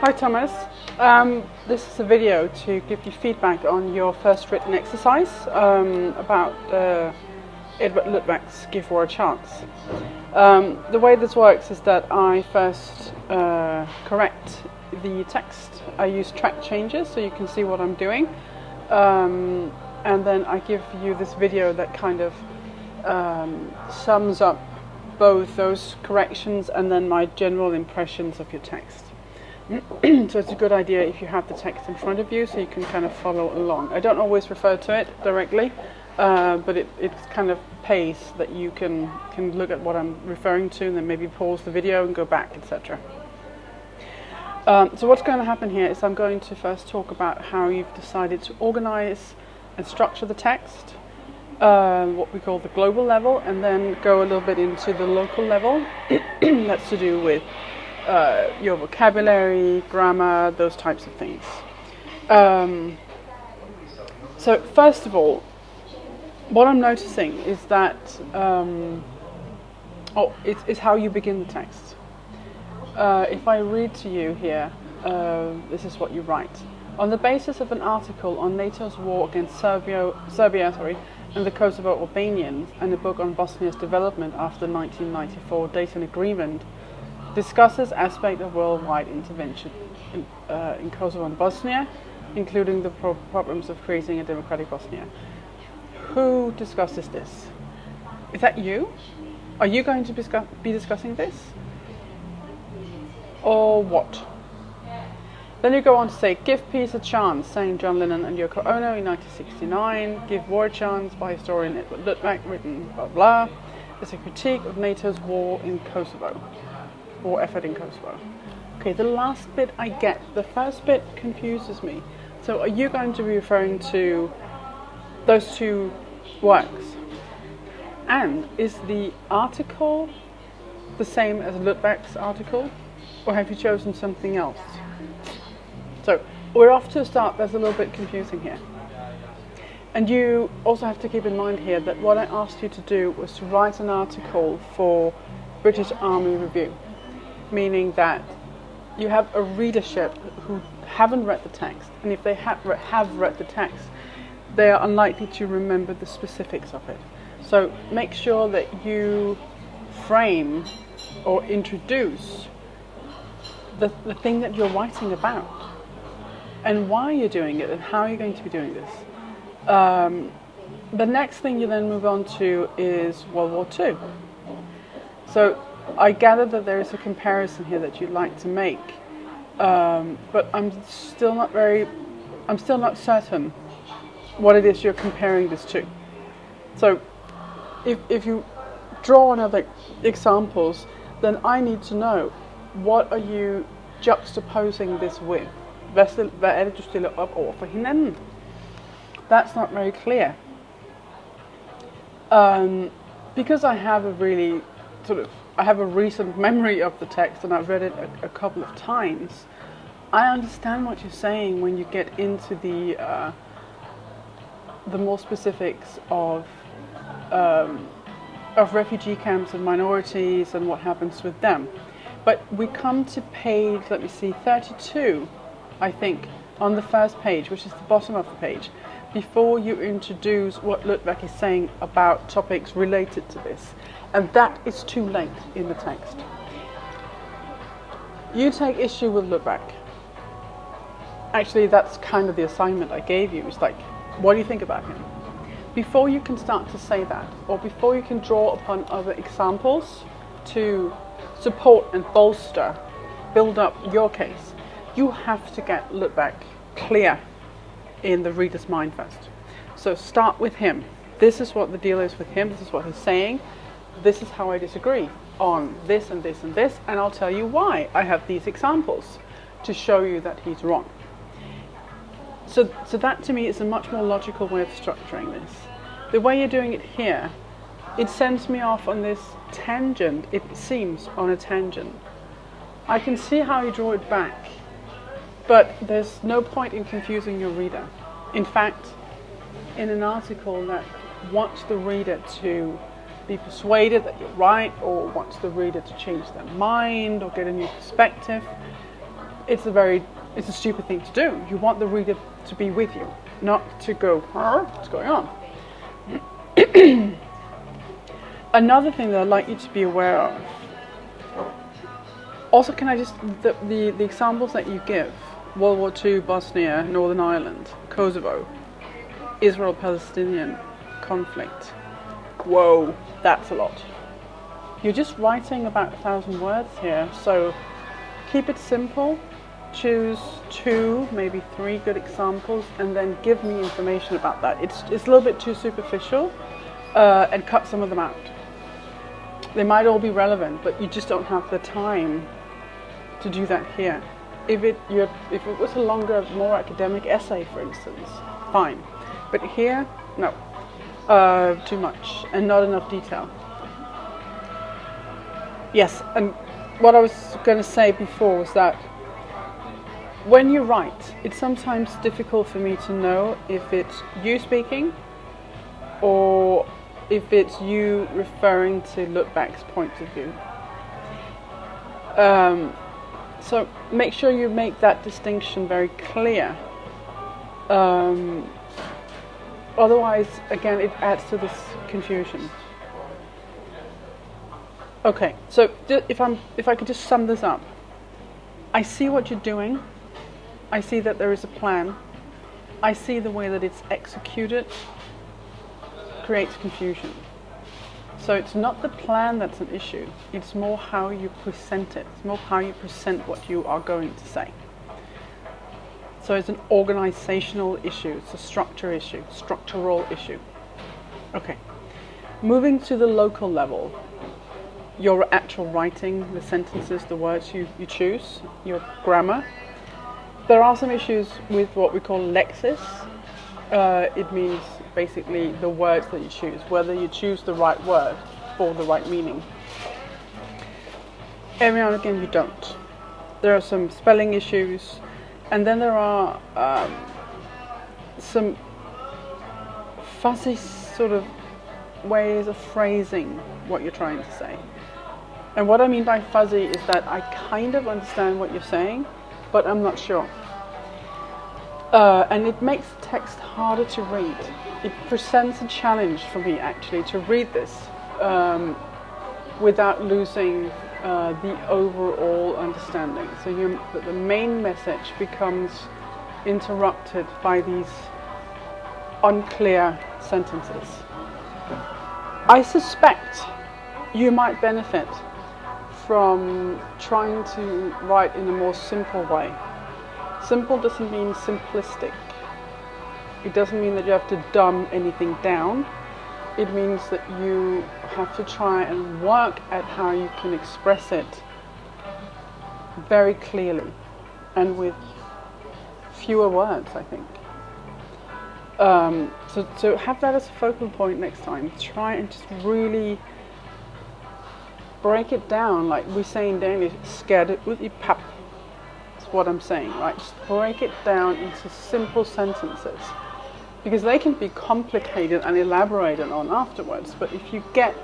Hi Thomas, this is a video to give you feedback on your first written exercise about Edward Luttwak's Give War a Chance. The way this works is that I first correct the text. I use track changes so you can see what I'm doing, and then I give you this video that kind of sums up both those corrections and then my general impressions of your text. So it's a good idea if you have the text in front of you so you can kind of follow along. I don't always refer to it directly, but it's kind of pays that you can look at what I'm referring to and then maybe pause the video and go back, etc. So what's going to happen here is I'm going to first talk about how you've decided to organize and structure the text, what we call the global level, and then go a little bit into the local level. That's to do with your vocabulary, grammar, those types of things. So first of all, what I'm noticing is that it's how you begin the text. If I read to you here, this is what you write. On the basis of an article on NATO's war against Serbia, and the Kosovo Albanians, and a book on Bosnia's development after the 1994 Dayton Agreement, discusses aspects of worldwide intervention in Kosovo and Bosnia, including the problems of creating a democratic Bosnia. Who discusses this? Is that you? Are you going to be discussing this? Or what? Then you go on to say, give peace a chance, saying John Lennon and Yoko Ono in 1969, Give War a Chance by historian Edward Luttwak, written blah blah, is a critique of NATO's war in Kosovo. War effort in Kosovo. Okay, the last bit I get. The first bit confuses me. So are you going to be referring to those two works? And is the article the same as Luttwak's article? Or have you chosen something else? So we're off to a start that's a little bit confusing here. And you also have to keep in mind here that what I asked you to do was to write an article for British Army Review. Meaning that you have a readership who haven't read the text, and if they have read the text, they are unlikely to remember the specifics of it. So make sure that you frame or introduce the thing that you're writing about, and why you're doing it, and how you're going to be doing this. The next thing you then move on to is World War II. So I gather that there is a comparison here that you'd like to make, but I'm still not certain what it is you're comparing this to. So if you draw on other examples, then I need to know, what are you juxtaposing this with? Hvad er det, du stiller op over for hinanden? That's not very clear. Because I have a recent memory of the text and I've read it a couple of times, I understand what you're saying when you get into the more specifics of refugee camps and minorities and what happens with them. But we come to page, let me see, 32, I think, on the first page, which is the bottom of the page, before you introduce what Luttwak is saying about topics related to this. And that is too late in the text. You take issue with Luttwak. Actually, that's kind of the assignment I gave you. It's like, what do you think about him? Before you can start to say that, or before you can draw upon other examples to support and build up your case, you have to get Luttwak clear in the reader's mind first. So start with him. This is what the deal is with him. This is what he's saying. This is how I disagree on this and this and this, and I'll tell you why. I have these examples to show you that he's wrong. So that to me is a much more logical way of structuring this. The way you're doing it here, it sends me off on this tangent. It seems on a tangent. I can see how you draw it back, but there's no point in confusing your reader. In fact, in an article that wants the reader to be persuaded that you're right, or wants the reader to change their mind or get a new perspective, it's a stupid thing to do. You want the reader to be with you, not to go, what's going on? Another thing that I'd like you to be aware of. Also, can I just, the examples that you give, World War II, Bosnia, Northern Ireland, Kosovo, Israel-Palestinian conflict. Whoa, that's a lot. You're just writing about 1,000 words here, so keep it simple. Choose 2, maybe 3 good examples, and then give me information about that. It's a little bit too superficial, and cut some of them out. They might all be relevant, but you just don't have the time to do that here. If it was a longer, more academic essay, for instance, fine. But here, no, too much and not enough detail. Yes, and what I was going to say before was that when you write, it's sometimes difficult for me to know if it's you speaking or if it's you referring to Ludwig's point of view. So make sure you make that distinction very clear. Otherwise, again, it adds to this confusion. Okay, so if I could just sum this up. I see what you're doing. I see that there is a plan. I see the way that it's executed creates confusion. So it's not the plan that's an issue. It's more how you present it. It's more how you present what you are going to say. So it's an organizational issue. It's a structure issue, structural issue. Okay. Moving to the local level. Your actual writing, the sentences, the words you choose, your grammar. There are some issues with what we call lexis. It means basically the words that you choose, whether you choose the right word for the right meaning. Every now and again you don't. There are some spelling issues, and then there are some fuzzy sort of ways of phrasing what you're trying to say. And what I mean by fuzzy is that I kind of understand what you're saying, but I'm not sure. And it makes text harder to read. It presents a challenge for me actually to read this without losing the overall understanding. So the main message becomes interrupted by these unclear sentences. I suspect you might benefit from trying to write in a more simple way. Simple doesn't mean simplistic. It doesn't mean that you have to dumb anything down. It means that you have to try and work at how you can express it very clearly and with fewer words, I think. So have that as a focal point next time. Try and just really break it down, like we say in Danish, skær det ud I pap. That's what I'm saying, right? Just break it down into simple sentences. Because they can be complicated and elaborated on afterwards, but if you get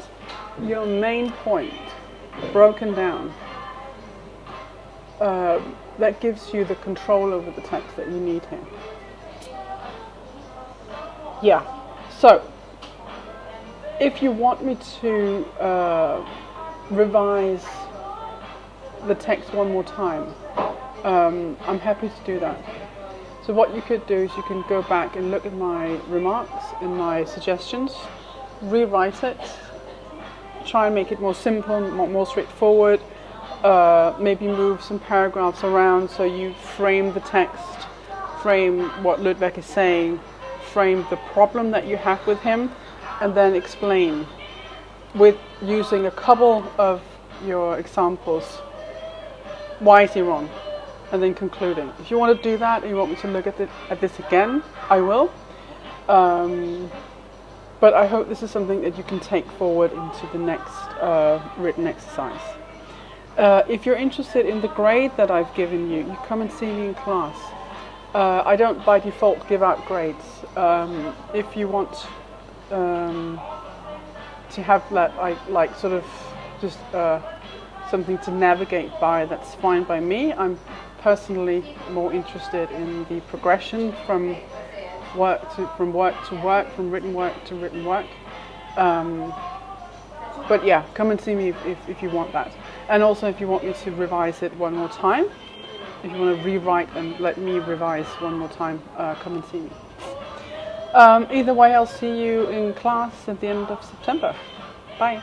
your main point broken down, that gives you the control over the text that you need here. Yeah, so if you want me to revise the text one more time, I'm happy to do that. So what you could do is you can go back and look at my remarks and my suggestions, rewrite it, try and make it more simple, more straightforward, maybe move some paragraphs around so you frame the text, frame what Ludwig is saying, frame the problem that you have with him, and then explain with using a couple of your examples why is he wrong, and then concluding. If you want to do that and you want me to look at this again, I will. But I hope this is something that you can take forward into the next written exercise. If you're interested in the grade that I've given you, you come and see me in class. I don't by default give out grades. If you want to have that, like sort of just something to navigate by, that's fine by me. I'm personally more interested in the progression from work to work, from written work to written work. But yeah, come and see me if you want that. And also if you want me to revise it one more time, if you want to rewrite and let me revise one more time, come and see me. Either way, I'll see you in class at the end of September. Bye.